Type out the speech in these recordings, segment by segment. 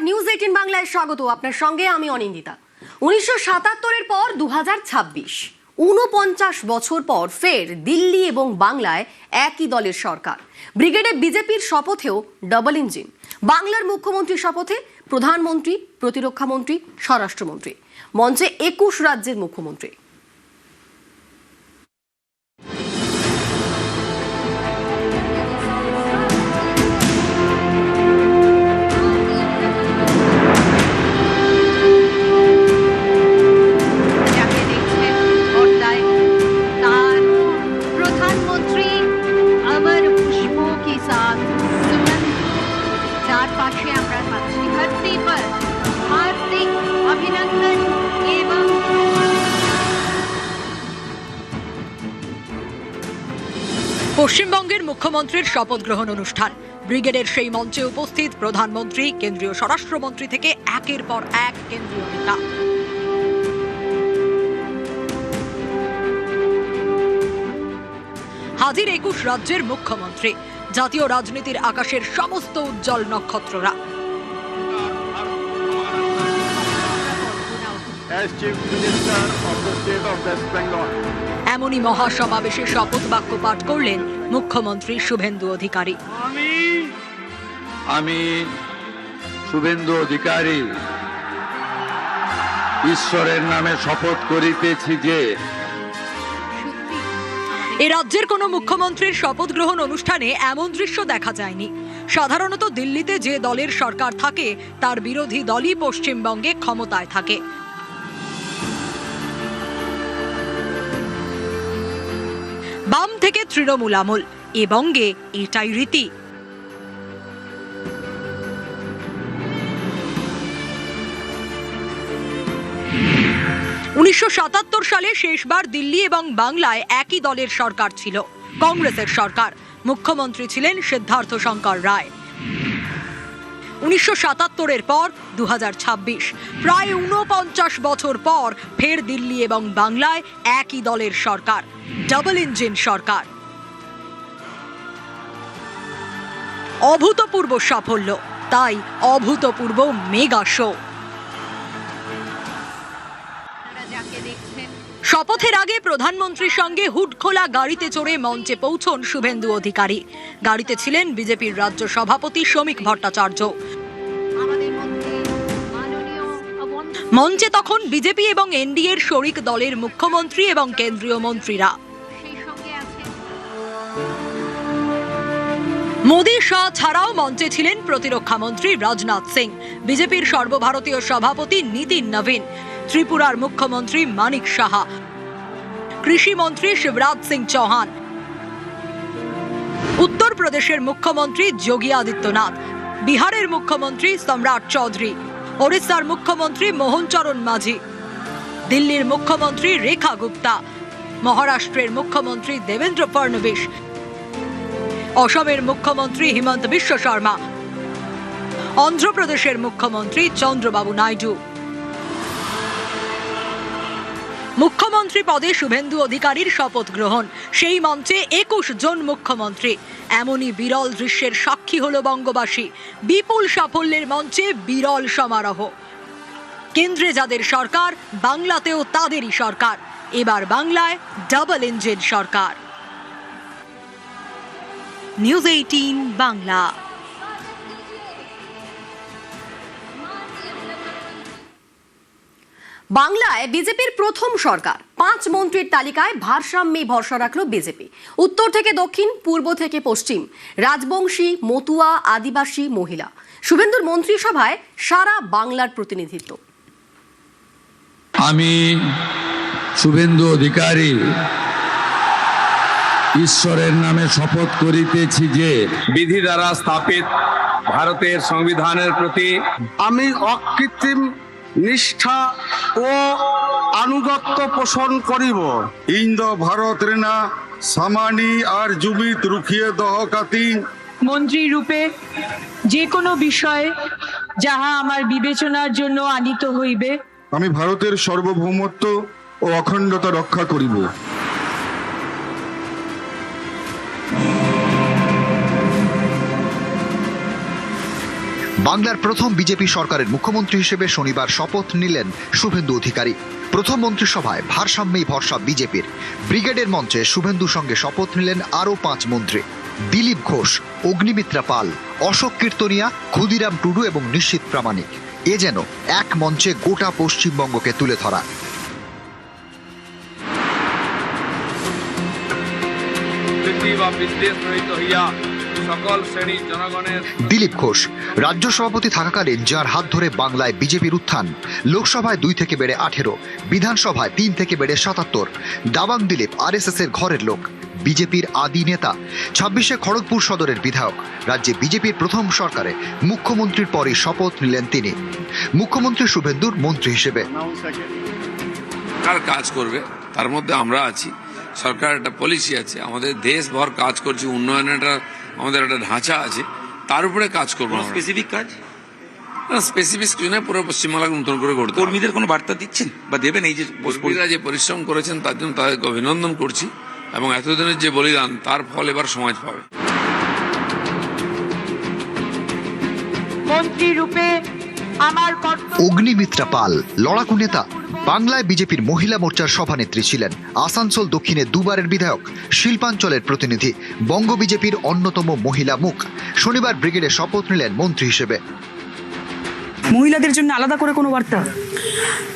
News 18 বাংলায় স্বাগত। আপনার সঙ্গে আমি অনিন্দিতা। 1977-এর পর 2026, 49 বছর পর ফের দিল্লি এবং বাংলায় একই দলের সরকার। ব্রিগেডে বিজেপির শপথেও ডাবল ইঞ্জিন। বাংলার মুখ্যমন্ত্রীর শপথে প্রধানমন্ত্রী, প্রতিরক্ষামন্ত্রী, স্বরাষ্ট্রমন্ত্রী, মঞ্চে 21 রাজ্যের মুখ্যমন্ত্রী। পশ্চিমবঙ্গের মুখ্যমন্ত্রীর শপথ গ্রহণ অনুষ্ঠান। ব্রিগেডের সেই মঞ্চে উপস্থিত প্রধানমন্ত্রী, কেন্দ্রীয় স্বরাষ্ট্রমন্ত্রী থেকে একের পর এক কেন্দ্রীয় নেতা। হাজির 21 রাজ্যের মুখ্যমন্ত্রী, জাতীয় রাজনীতির আকাশের সমস্ত উজ্জ্বল নক্ষত্ররা। এমনই মহাসমাবেশে শপথ বাক্য পাঠ করলেন মুখ্যমন্ত্রী শুভেন্দু অধিকারী। আমি শুভেন্দু অধিকারী ঈশ্বরের নামে শপথ করিতেছি যে। এ রাজ্যের কোনো মুখ্যমন্ত্রীর শপথ গ্রহণ অনুষ্ঠানে এমন দৃশ্য দেখা যায়নি। সাধারণত দিল্লিতে যে দলের সরকার থাকে তার বিরোধী দলই পশ্চিমবঙ্গে ক্ষমতায় থাকে। বাম থেকে তৃণমূল আমল, এ বঙ্গে এটাই রীতি। উনিশশো ৭৭ সালে শেষবার দিল্লি এবং বাংলায় একই দলের সরকার ছিল, কংগ্রেসের সরকার। মুখ্যমন্ত্রী ছিলেন সিদ্ধার্থ শঙ্কর রায়। 1977-এর পর 2026, প্রায় 49 বছর পর ফের দিল্লি এবং বাংলায় একই দলের সরকার, ডাবল ইঞ্জিন সরকার। অভূতপূর্ব সাফল্য, তাই অভূতপূর্ব মেগা শো। শপথের আগে প্রধানমন্ত্রীর সঙ্গে হুড খোলা গাড়িতে চড়ে মঞ্চে পৌঁছন শুভেন্দু অধিকারী। গাড়িতে ছিলেন বিজেপির রাজ্য সভাপতি শ্রমিক ভট্টাচার্য। মঞ্চে তখন বিজেপি এবং এনডিএর শরিক দলের মুখ্যমন্ত্রী এবং কেন্দ্রীয় মন্ত্রীরা। মোদী শাহ ছাড়াও মঞ্চে ছিলেন প্রতিরক্ষা মন্ত্রী রাজনাথ সিং, বিজেপির সর্বভারতীয় সভাপতি নীতিন নবীন, ত্রিপুরার মুখ্যমন্ত্রী মানিক সাহা, কৃষি মন্ত্রী শিবরাজ সিং চৌহান, উত্তরপ্রদেশের মুখ্যমন্ত্রী যোগী আদিত্যনাথ, বিহারের মুখ্যমন্ত্রী সম্রাট চৌধুরী, ওড়িশার মুখ্যমন্ত্রী মোহন চরণ মাঝি, দিল্লির মুখ্যমন্ত্রী রেখা গুপ্তা, মহারাষ্ট্রের মুখ্যমন্ত্রী দেবেন্দ্র ফডনবিস, অসমের মুখ্যমন্ত্রী হিমন্ত বিশ্ব শর্মা, অন্ধ্রপ্রদেশের মুখ্যমন্ত্রী চন্দ্রবাবু নাইডু। মুখ্যমন্ত্রী পদে শুভেন্দু অধিকারীর শপথ গ্রহণ, সেই মঞ্চে 21 জন মুখ্যমন্ত্রী। এমনই বিরল দৃশ্যের সাক্ষী হল বঙ্গবাসী। বিপুল সাফল্যের মঞ্চে বিরল সমারোহ। কেন্দ্রে যাদের সরকার, বাংলাতেও তাদেরই সরকার। এবার বাংলায় ডাবল ইঞ্জিন সরকার। নিউজ 18 বাংলা। বাংলায় বিজেপির প্রথম সরকার, 5 মন্ত্রীর তালিকায় ভারসাম্যে ভরসা রাখল বিজেপি। উত্তর থেকে দক্ষিণ, পূর্ব থেকে পশ্চিম, রাজবংশী, মতুয়া, আদিবাসী, মহিলা। শুভেন্দুর মন্ত্রিসভায় সারা বাংলার প্রতিনিধিত্ব। আমি শুভেন্দু অধিকারী ঈশ্বরের নামে শপথ করিতেছি যে বিধি দ্বারা স্থাপিত ভারতের সংবিধানের প্রতি আমি অকৃত্রিম নিষ্ঠা ও আনুগত্য পোষণ করিব। ইন্দ ভারত রেনা সামানি আর জুবিত রুখিয়ে দহকাতি মন্ত্রী রূপে যে কোনো বিষয়ে যাহা আমার বিবেচনার জন্য আনিত হইবে আমি ভারতের সার্বভৌমত্ব ও অখণ্ডতা রক্ষা করিব। বাংলার প্রথম বিজেপি সরকারের মুখ্যমন্ত্রী হিসেবে শনিবার শপথ নিলেন শুভেন্দু অধিকারী। প্রথম মন্ত্রিসভায় ভারসাম্যেই ভরসা বিজেপির। ব্রিগেডের মঞ্চে শুভেন্দুর সঙ্গে শপথ নিলেন আরও 5 মন্ত্রী: দিলীপ ঘোষ, অগ্নিমিত্রা পাল, অশোক কীর্তনিয়া, ক্ষুদিরাম টুডু এবং নিশীথ প্রামাণিক। এ যেন এক মঞ্চে গোটা পশ্চিমবঙ্গকে তুলে ধরা। দিলীপ ঘোষ রাজ্য সভাপতি থাকাকালীন যার হাত ধরে বাংলায় বিজেপির উত্থান, লোকসভায় 2 থেকে বেড়ে 18, বিধানসভায় 3 থেকে বেড়ে 77। দাবাং দিলীপ আরএসএস এর ঘরের লোক, বিজেপির আদি নেতা। 26-এ খড়গপুর সদরের বিধায়ক। রাজ্যে বিজেপির প্রথম সরকারে মুখ্যমন্ত্রীর পরই শপথ নিলেন তিনি, মুখ্যমন্ত্রী শুভেন্দুর মন্ত্রী হিসেবে। কাজ করবে তার মধ্যে আমরা আছি। সরকার একটা পলিসি আছে, আমাদের দেশভর কাজ করছে, উন্নয়নের আমাদের একটা ঢাঁচা আছে, তার উপরে কাজ করবো। স্পেসিফিক কাজ স্পেসিফিক কিছু না, পুরো পশ্চিমবাংলাকে নতুন করে করতে। কর্মীদের কোনো বার্তা দিচ্ছেন বা দেবেন? এই যে কর্মীরা যে পরিশ্রম করেছেন তার জন্য তাদেরকে অভিনন্দন করছি, এবং এতদিনের যে বলিদান তার ফল এবার সমাজ পাবে। মন্ত্রী রূপে আমার অগ্নিমিত্রা পাল লড়াকু নেতা, বাংলায় বিজেপির মহিলা মোর্চার সভানেত্রী ছিলেন। আসানসোল দক্ষিণে 2 বারের বিধায়ক, শিল্পাঞ্চলের প্রতিনিধি, বঙ্গ বিজেপির অন্যতম মহিলা মুখ। শনিবার ব্রিগেডে শপথ নিলেন মন্ত্রী হিসেবে। মহিলাদের জন্য আলাদা করে কোনো বার্তা?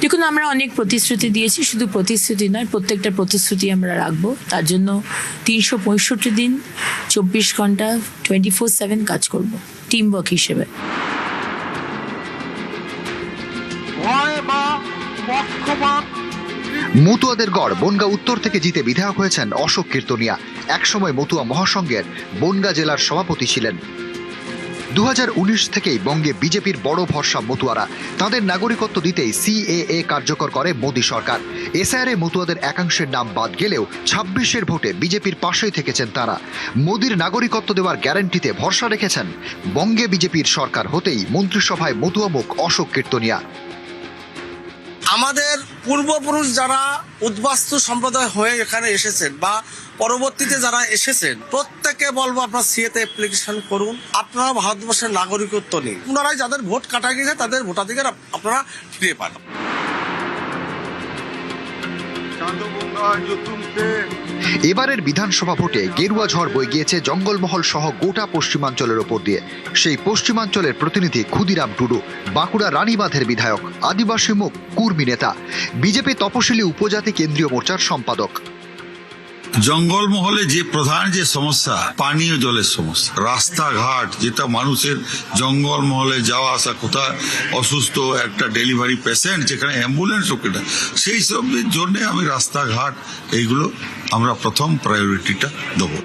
দেখুন, আমরা অনেক প্রতিশ্রুতি দিয়েছি, শুধু প্রতিশ্রুতি নয়, প্রত্যেকটা প্রতিশ্রুতি আমরা রাখবো। তার জন্য 365 দিন 24 ঘন্টা 24/7 কাজ করব টিম ওয়ার্ক হিসেবে। মতুয়াদের গড় বনগাঁ উত্তর থেকে জিতে বিধায়ক হয়েছেন অশোক কীর্তনিয়া। একসময় মতুয়া মহাসংঘের বনগাঁ জেলার সভাপতি ছিলেন। 2019 থেকেই বঙ্গে বিজেপির বড় ভরসা মতুয়ারা। তাদের নাগরিকত্ব দিতেই সিএএ কার্যকর করে মোদী সরকার। এসআইআরে মতুয়াদের একাংশের নাম বাদ গেলেও 26-এর ভোটে বিজেপির পাশেই থেকেছেন তারা। মোদীর নাগরিকত্ব দেওয়ার গ্যারান্টিতে ভরসা রেখেছেন। বঙ্গে বিজেপির সরকার হতেই মন্ত্রিসভায় মতুয়া মুখ অশোক কীর্তনিয়া। আমাদের পূর্বপুরুষ যারা উদ্বাস্তু সম্প্রদায় হয়ে এখানে এসেছেন বা পরবর্তীতে যারা এসেছেন, প্রত্যেকে বলবো আপনারা সিএতে অ্যাপ্লিকেশন করুন, আপনারা ভারতবর্ষের নাগরিকত্ব নিন। পুনরায় যাদের ভোট কাটা গেছে তাদের ভোটাধিকার আপনারা ফিরে পান। এবারের বিধানসভা ভোটে গেরুয়া ঝড় বয়ে গিয়েছে জঙ্গলমহল সহ গোটা পশ্চিমাঞ্চলের ওপর দিয়ে। সেই পশ্চিমাঞ্চলের প্রতিনিধি ক্ষুদিরাম টুডু, বাঁকুড়া রানীবাঁধের বিধায়ক, আদিবাসী মুখ, কুর্মী নেতা, বিজেপি তপশিলি উপজাতি কেন্দ্রীয় মোর্চার সম্পাদক। জঙ্গলমহলে যে প্রধান যে সমস্যা, পানীয় জলের সমস্যা, রাস্তাঘাট, যেটা মানুষের জঙ্গলমহলে যাওয়া আসা, কোথায় অসুস্থ একটা ডেলিভারি পেশেন্ট যেখানে অ্যাম্বুলেন্স ওকে, সেই সবের জন্য আমি রাস্তাঘাট এইগুলো আমরা প্রথম প্রায়োরিটিটা দেবো।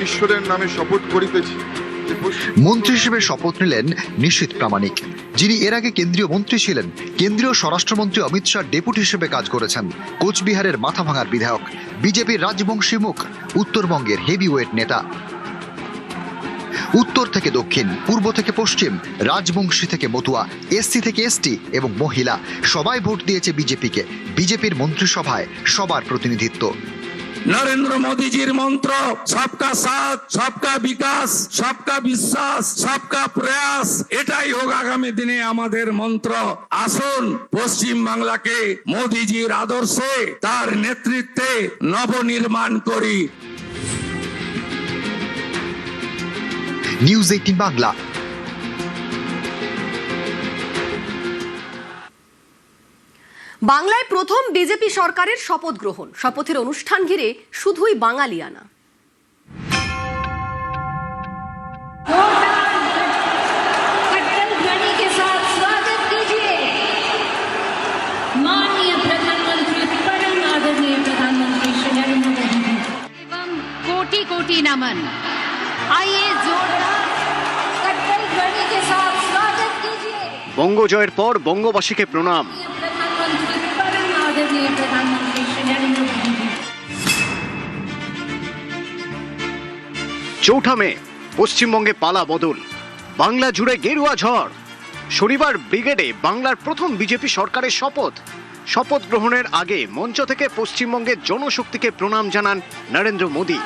ঈশ্বরের নামে শপথ করিতেছি। মন্ত্রী হিসেবে শপথ নিলেন নিশীথ প্রামাণিক, যিনি এর আগে কেন্দ্রীয় মন্ত্রী ছিলেন। কেন্দ্রীয় স্বরাষ্ট্রমন্ত্রী অমিত শাহ ডেপুটি হিসেবে কাজ করেছেন। কোচবিহারের মাথাভাঙার বিধায়ক, বিজেপির রাজবংশী মুখ, উত্তরবঙ্গের হেভিওয়েট নেতা। উত্তর থেকে দক্ষিণ, পূর্ব থেকে পশ্চিম, রাজবংশী থেকে মতুয়া, এসসি থেকে এসটি এবং মহিলা সবাই ভোট দিয়েছে বিজেপিকে। বিজেপির মন্ত্রিসভায় সবার প্রতিনিধিত্ব। নরেন্দ্র মোদীজির মন্ত্র সবকা সাথ, সবকা বিকাশ, সবকা বিশ্বাস, সবকা প্রয়াস, এটাই হোক আগামী দিনে আমাদের মন্ত্র। আসুন পশ্চিম বাংলাকে মোদীজির আদর্শে, তার নেতৃত্বে নবনির্মাণ করি। নিউজ 18 বাংলা। বাংলায় প্রথম বিজেপি সরকারের শপথ গ্রহণ। শপথের অনুষ্ঠান ঘিরে শুধুই বাঙালিয়ানা। कोटि कोटि नमन। आइए বঙ্গ জয়ের পর বঙ্গবাসীকে প্রণাম। চৌঠা মে পশ্চিমবঙ্গে পালা বদল, বাংলা জুড়ে গেরুয়া ঝড়। শনিবার ব্রিগেডে বাংলার প্রথম বিজেপি সরকারের শপথ। শপথ গ্রহণের আগে মঞ্চ থেকে পশ্চিমবঙ্গের জনশক্তিকে প্রণাম জানান নরেন্দ্র মোদী।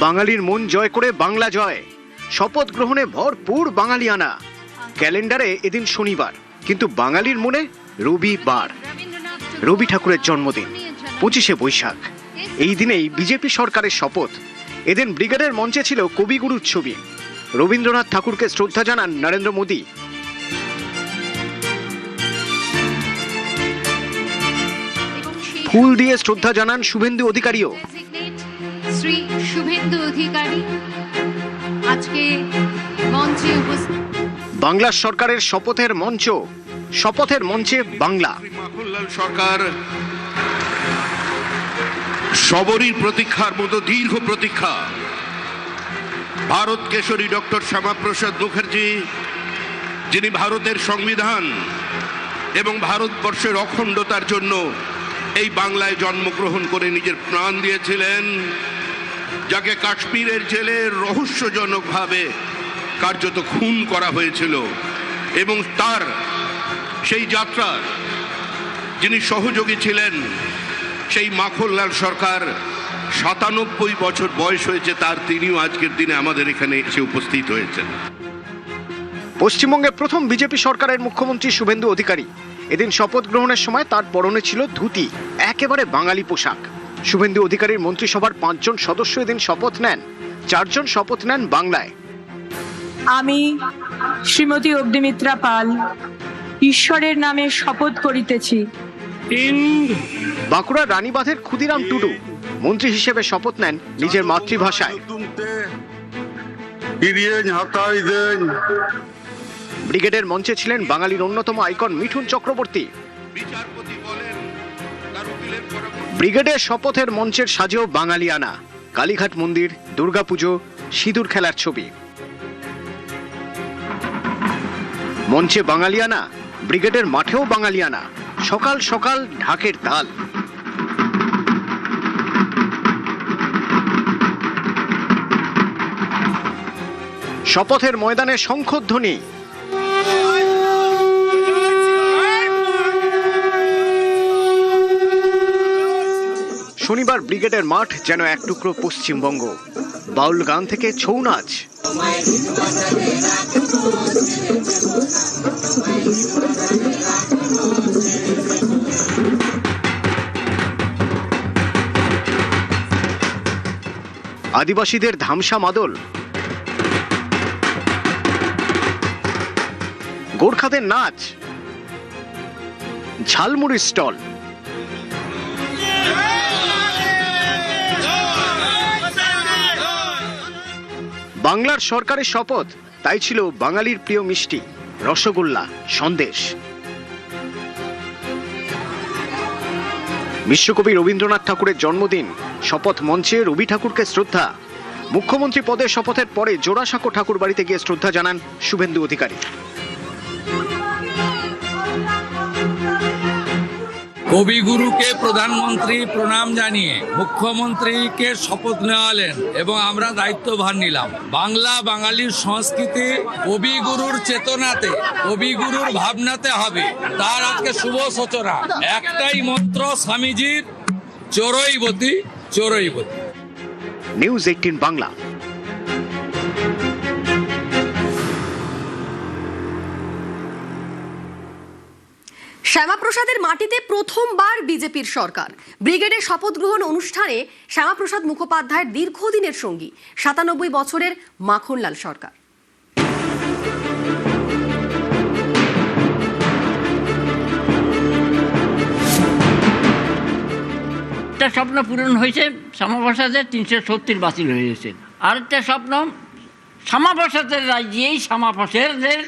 বাঙালির মন জয় করে বাংলা জয়, শপথ গ্রহণে ভরপুর বাঙালিয়ানা। ক্যালেন্ডারে এদিন শনিবার, কিন্তু বাঙালির মনে রবিবার। রবি ঠাকুরের জন্মদিন 25শে বৈশাখ। এই দিনেই বিজেপি সরকারের শপথ। এদিন ব্রিগেডের মঞ্চে ছিল কবিগুরুর ছবি। রবীন্দ্রনাথ ঠাকুরকে শ্রদ্ধা জানান নরেন্দ্র মোদী। ফুল দিয়ে শ্রদ্ধা জানান শুভেন্দু অধিকারীও। শ্রী শুভেন্দু অধিকারী আজকে মঞ্চে উপস্থিত। বাংলা সরকারের শপথের মঞ্চ, শপথের মঞ্চে বাংলা। মাখনলাল সরকার সবরই প্রতীক্ষার মতো দীর্ঘ প্রতীক্ষা। ভারত কেশরী ডক্টর শ্যামাপ্রসাদ মুখার্জি, যিনি ভারতের সংবিধান এবং ভারতবর্ষের অখণ্ডতার জন্য এই বাংলায় জন্মগ্রহণ করে নিজের প্রাণ দিয়েছিলেন, যাকে কাশ্মীরের জেলে রহস্যজনকভাবে কার্যত খুন করা হয়েছিল, এবং তার সেই যাত্রার যিনি সহযোগী ছিলেন, সেই মাখনলাল সরকার ৯৭ বছর বয়স হয়েছে তার, তিনিও আজকের দিনে আমাদের এখানে এসে উপস্থিত হয়েছেন। পশ্চিমবঙ্গের প্রথম বিজেপি সরকারের মুখ্যমন্ত্রী শুভেন্দু অধিকারী। এদিন শপথ গ্রহণের সময় তার পরনে ছিল ধুতি, একেবারে বাঙালি পোশাক। শুভেন্দু অধিকারীর মন্ত্রিসভার 5 জন সদস্য এদিন শপথ নেন। 4 জন শপথ নেন বাংলায়। আমি শ্রীমতী অগ্নিমিত্রা পাল ঈশ্বরের নামে শপথ করিতেছি। বাঁকুড়ার রানীবাঁধের ক্ষুদিরাম টুডু মন্ত্রী হিসেবে শপথ নেন নিজের মাতৃভাষায়। ব্রিগেডের মঞ্চে ছিলেন বাঙালির অন্যতম আইকন মিঠুন চক্রবর্তী। ব্রিগেডের শপথের মঞ্চের সাজেও বাঙালিয়ানা। কালীঘাট মন্দির, দুর্গাপুজো, সিঁদুর খেলার ছবি। মঞ্চে বাঙালিয়ানা, ব্রিগেডের মাঠেও বাঙালিয়ানা। সকাল সকাল ঢাকের তাল। শপথের ময়দানে শঙ্খধ্বনি। শনিবার ব্রিগেডের মাঠ যেন এক টুকরো পশ্চিমবঙ্গ। বাউল গান থেকে ছৌ নাচ। আদিবাসীদের ধামসা মাদল। গোর্খাদের নাচ। ঝালমুড়ির স্টল। বাংলার সরকারের শপথ, তাই ছিল বাঙালির প্রিয় মিষ্টি রসগোল্লা, সন্দেশ। বিশ্বকবি রবীন্দ্রনাথ ঠাকুরের জন্মদিন। শপথ মঞ্চে রবি ঠাকুরকে শ্রদ্ধা। মুখ্যমন্ত্রী পদে শপথের পরে জোড়াসাঁকো ঠাকুর বাড়িতে গিয়ে শ্রদ্ধা জানান শুভেন্দু অধিকারী। কবিগুরুকে প্রধানমন্ত্রী প্রণাম জানিয়ে মুখ্যমন্ত্রীকে শপথ নেওয়ালেন এবং আমরা দায়িত্বভার নিলাম। বাংলা বাঙালির সংস্কৃতি কবিগুরুর চেতনাতে, কবিগুরুর ভাবনাতে হবে, তার আজকে শুভ সূচনা। একটাই মন্ত্র স্বামীজির, চোরইবতী চোরইবতী। নিউজ 18 বাংলা। শ্যামাপ্রসাদের মাটিতে প্রথমবার বিজেপির সরকার। ব্রিগেডের শপথ গ্রহণ অনুষ্ঠানে শ্যামাপ্রসাদ মুখোপাধ্যায়ের দীর্ঘদিনের সঙ্গী ৯৭ বছরের মাখনলাল সরকার। একটা স্বপ্ন পূরণ হয়েছে, শ্যামাপ্রসাদের ৩৭০ বাতিল হয়ে গেছে। আরেকটা স্বপ্ন, শ্যামাপ্রসাদের রাজ্যে শ্যামাপ্রসাদের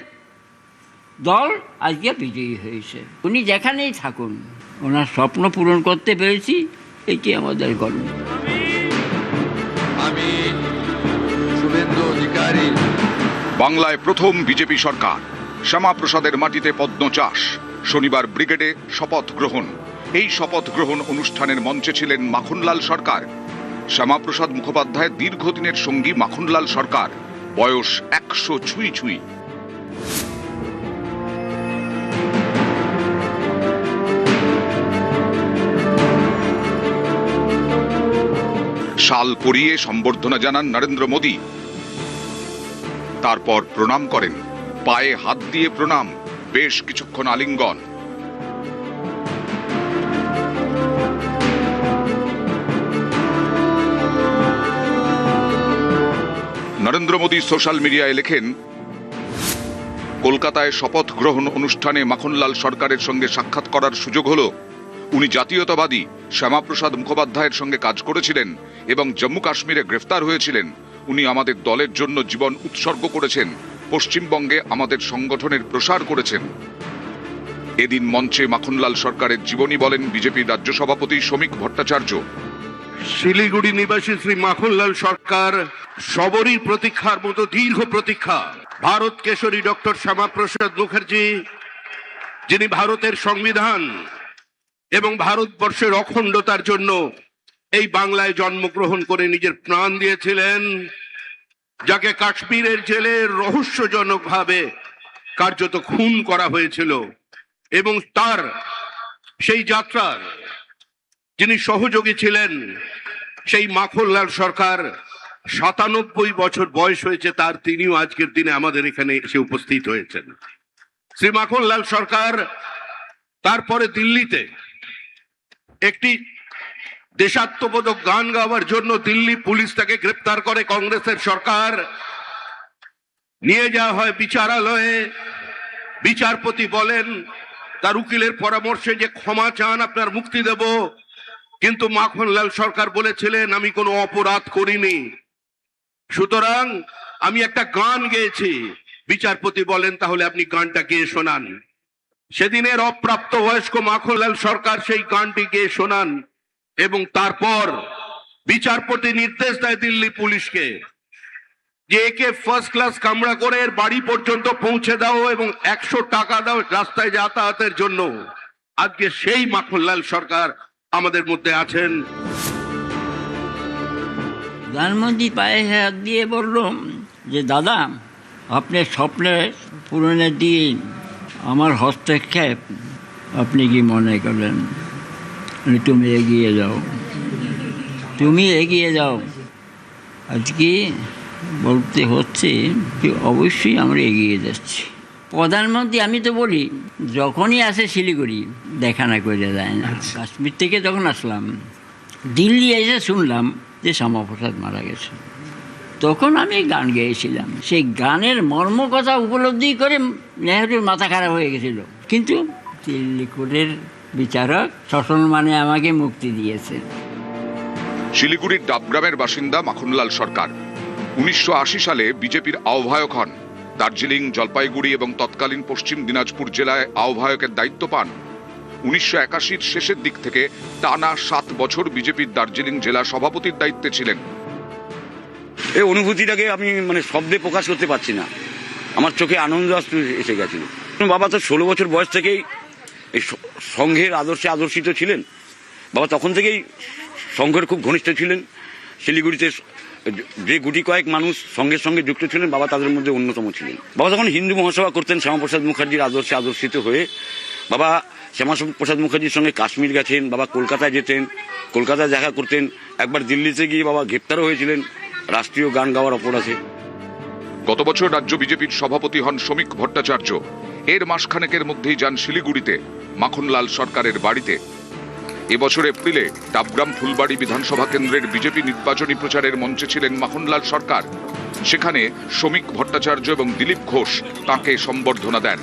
দল আজকে বিজয়ী হয়েছে। উনি যেখানেই থাকুন, ওনার স্বপ্ন পূরণ করতে পেরেছি, এটি আমাদের গর্ব। আমি শুভেন্দু অধিকারী। বাংলায় প্রথম বিজেপি সরকার। শ্যামাপ্রসাদের মাটিতে পদ্ম চাষ। শনিবার ব্রিগেডে শপথ গ্রহণ। এই শপথ গ্রহণ অনুষ্ঠানের মঞ্চে ছিলেন মাখনলাল সরকার। শ্যামাপ্রসাদ মুখোপাধ্যায়ের দীর্ঘদিনের সঙ্গী মাখনলাল সরকার। বয়স ১০০ ছুঁই ছুঁই। শাল পরিয়ে সম্বর্ধনা জানান নরেন্দ্র মোদী। তারপর প্রণাম করেন, পায়ে হাত দিয়ে প্রণাম, বেশ কিছুক্ষণ আলিঙ্গন। নরেন্দ্র মোদী সোশ্যাল মিডিয়ায় লেখেন, কলকাতায় শপথ গ্রহণ অনুষ্ঠানে মাখনলাল সরকারের সঙ্গে সাক্ষাৎ করার সুযোগ হলো। উনি জাতীয়তাবাদী শ্যামাপ্রসাদ মুখোপাধ্যায়ের সঙ্গে কাজ করেছিলেন এবং জম্মু কাশ্মীরে গ্রেফতার হয়েছিলেন। উনি আমাদের দলের জন্য জীবন উৎসর্গ করেছেন, পশ্চিমবঙ্গে আমাদের সংগঠনের প্রসার করেছেন। এদিন মঞ্চে মাখনলাল সরকারের জীবনী বলেন বিজেপির রাজ্য সভাপতি শ্রমিক ভট্টাচার্য। শিলিগুড়ি নিবাসী শ্রী মাখনলাল সরকার সবরই প্রতীক্ষার মতো দীর্ঘ প্রতীক্ষা। ভারত কেশরী ডক্টর শ্যামাপ্রসাদ মুখার্জি, যিনি ভারতের সংবিধান এবং ভারতবর্ষের অখণ্ডতার জন্য এই বাংলায় জন্মগ্রহণ করে নিজের প্রাণ দিয়েছিলেন, যাকে কাশ্মীরের জেলে রহস্যজনকভাবে কার্যত খুন করা হয়েছিল, এবং তার সেই যাত্রার যিনি সহযোগী ছিলেন, সেই মাখনলাল সরকার ৯৭ বছর বয়স হয়েছে তার, তিনিও আজকের দিনে আমাদের এখানে এসে উপস্থিত হয়েছেন। শ্রী মাখনলাল সরকার তারপরে দিল্লিতে একটি দেশাত্মবোধক গান গাওয়ার জন্য দিল্লি পুলিশ তাকে গ্রেপ্তার করে। কংগ্রেসের সরকার নিয়ে যাওয়া হয় বিচারালয়ে। বিচারপতি বলেন তার উকিলের পরামর্শে যে ক্ষমা চান, আপনার মুক্তি দেব। কিন্তু মাখনলাল সরকার বলেছিলেন আমি কোনো অপরাধ করিনি, সুতরাং আমি একটা গান গেয়েছি। বিচারপতি বলেন তাহলে আপনি গানটা গেয়ে শোনান। সেদিনের অপ্রাপ্ত বয়স্ক মাখনলাল সরকার সেই গানটি গেয়ে শোনান এবং তারপর বিচারপতি নির্দেশ দেয় দিল্লি পুলিশকে যে একে ফার্স্ট ক্লাস কামরা করে এর বাড়ি পর্যন্ত পৌঁছে দাও এবং 100 টাকা দাও রাস্তায় যাতায়াতের জন্য। আজকে সেই মাখনলাল সরকার আমাদের মধ্যে আছেন। প্রধানমন্ত্রী পায়ে হাত দিয়ে বলল যে দাদা, আপনার স্বপ্নের পূরণের দিন আমার হস্তক্ষেপ আপনি কি মনে করেন? তুমি এগিয়ে যাও, তুমি এগিয়ে যাও। আজকে বলতে হচ্ছে যে অবশ্যই আমরা এগিয়ে যাচ্ছি। প্রধানমন্ত্রী, আমি তো বলি, যখনই আসে শিলিগুড়ি দেখা না করে যায় না। কাশ্মীর থেকে যখন আসলাম, দিল্লি এসে শুনলাম যে শ্যামাপ্রসাদ মারা গেছে, তখন আমি গান গেয়েছিলাম। সেই গানের মর্ম কথা উপলব্ধি করে নেহরুর মাথা খারাপ হয়ে গেছিল, কিন্তু দিল্লি কোর্টের বিচারক সসম্মানে আমাকে মুক্তি দিয়েছে। শিলিগুড়ির ডাবগ্রামের বাসিন্দা মাখনলাল সরকার 1980 সালে বিজেপির আহ্বায়ক হন। দার্জিলিং, জলপাইগুড়ি এবং তৎকালীন পশ্চিম দিনাজপুর জেলায় আহ্বায়কের দায়িত্ব পান। 1981-র শেষের দিক থেকে টানা 7 বছর বিজেপির দার্জিলিং জেলা সভাপতির দায়িত্বে ছিলেন। এই অনুভূতিটাকে আমি শব্দে প্রকাশ করতে পারছি না। আমার চোখে আনন্দ এসে গেছিল। বাবা তো 16 বছর বয়স থেকেই এই সংঘের আদর্শে আদর্শিত ছিলেন। বাবা তখন থেকেই সংঘের খুব ঘনিষ্ঠ ছিলেন। শিলিগুড়িতে যে গুটি কয়েক মানুষ সংঘের সঙ্গে যুক্ত ছিলেন, বাবা তাদের মধ্যে অন্যতম ছিলেন। বাবা তখন হিন্দু মহাসভা করতেন শ্যামাপ্রসাদ মুখার্জির আদর্শে আদর্শিত হয়ে। বাবা শ্যামাপ্রসাদ মুখার্জির সঙ্গে কাশ্মীর গেছেন, বাবা কলকাতায় যেতেন, কলকাতায় দেখা করতেন। একবার দিল্লিতে গিয়ে বাবা গ্রেপ্তারও হয়েছিলেন রাষ্ট্রীয় গান গাওয়ার অপরাধে। গত বছর রাজ্য বিজেপির সভাপতি হন শ্রমিক ভট্টাচার্য। এর মাসখানেকের মধ্যেই যান শিলিগুড়িতে মাখনলাল সরকারের বাড়িতে। এবছর এপ্রিলে ডাবগ্রাম ফুলবাড়ি বিধানসভা কেন্দ্রের বিজেপি নির্বাচনী প্রচারের মঞ্চে ছিলেন মাখনলাল সরকার। সেখানে শ্রমিক ভট্টাচার্য এবং দিলীপ ঘোষ তাঁকে সম্বর্ধনা দেন।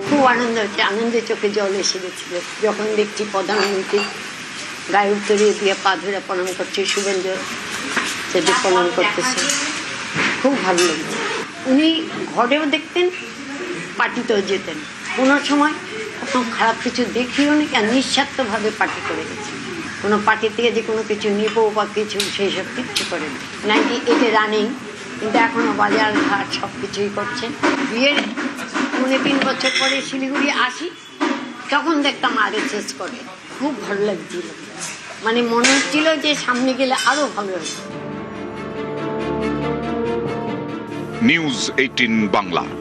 খুব আনন্দ হচ্ছে, আনন্দে চোখে জল এসে গেছিল যখন দেখছি প্রধানমন্ত্রী গায়ে উত্তরিয়ে দিয়ে পা ধরে প্রণাম করছে, শুভেন্দু সেটি প্রণাম করতেছে। খুব ভালো লাগছে। উনি ঘরেও দেখতেন, পার্টিতেও যেতেন। কোনো সময় কোনো খারাপ কিছু দেখিও নি, আর নিঃস্বার্থভাবে পার্টি করে গেছে। কোনো পার্টি থেকে যে কোনো কিছু নিব বা কিছু সেই সব কিচ্ছু করেন। 98-এ রানিং, কিন্তু এখনও বাজার ঘাট সব কিছুই করছেন। বিয়ের 3 বছর পরে শিলিগুড়ি আসি, তখন দেখতাম RSS করে। খুব ভালো লাগছিল, মনে হচ্ছিল যে সামনে গেলে আরো ভালো হবে। নিউজ 18 বাংলা।